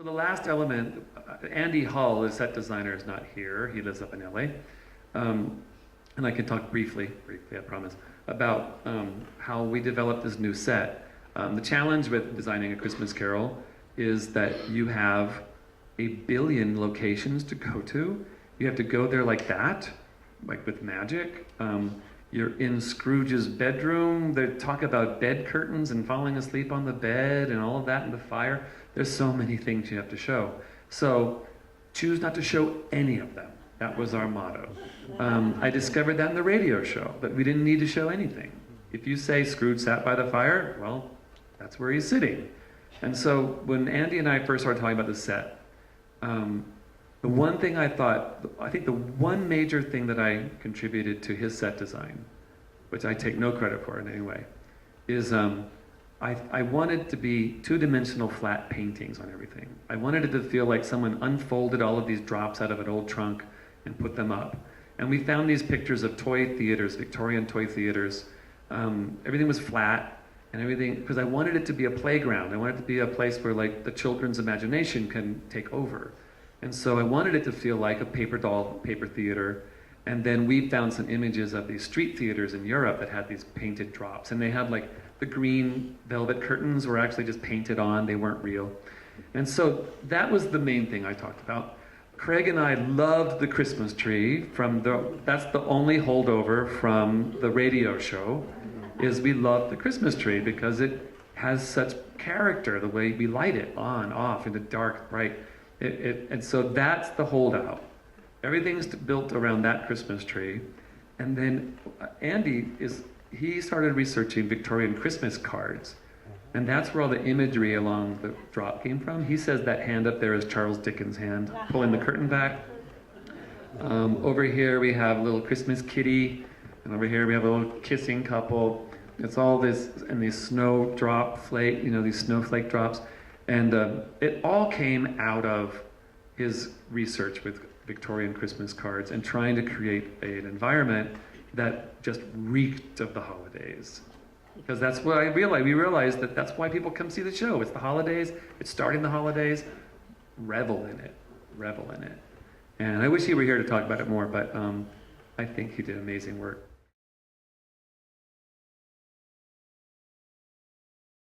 So the last element, Andy Hull, the set designer, is not here. He lives up in LA. And I can talk briefly, I promise, about how we developed this new set. The challenge with designing A Christmas Carol is that you have 1 billion locations to go to. You have to go there like that, like with magic. You're in Scrooge's bedroom. They talk about bed curtains and falling asleep on the bed and all of that and the fire. There's so many things you have to show. So choose not to show any of them. That was our motto. I discovered that in the radio show, that we didn't need to show anything. If you say Scrooge sat by the fire, well, that's where he's sitting. And so when Andy and I first started talking about the set, the one thing I think the one major thing that I contributed to his set design, which I take no credit for in any way, is I wanted to be two-dimensional flat paintings on everything. I wanted it to feel like someone unfolded all of these drops out of an old trunk and put them up. And we found these pictures of toy theaters, Victorian toy theaters. Everything was flat and everything, because I wanted it to be a playground. I wanted it to be a place where like the children's imagination can take over. And so I wanted it to feel like a paper doll, paper theater. And then we found some images of these street theaters in Europe that had these painted drops. And they had like the green velvet curtains were actually just painted on, they weren't real. And so that was the main thing I talked about. Craig and I loved the Christmas tree that's the only holdover from the radio show, is we loved the Christmas tree because it has such character, the way we light it on, off, in the dark, bright. And so that's the holdout. Everything's built around that Christmas tree. And then Andy he started researching Victorian Christmas cards. And that's where all the imagery along the drop came from. He says that hand up there is Charles Dickens' hand, pulling the curtain back. Over here we have a little Christmas kitty. And over here we have a little kissing couple. It's all this, and these these snowflake drops. And it all came out of his research with Victorian Christmas cards and trying to create an environment that just reeked of the holidays. Because that's what we realized that that's why people come see the show. It's the holidays, it's starting the holidays. Revel in it. And I wish he were here to talk about it more, but I think he did amazing work.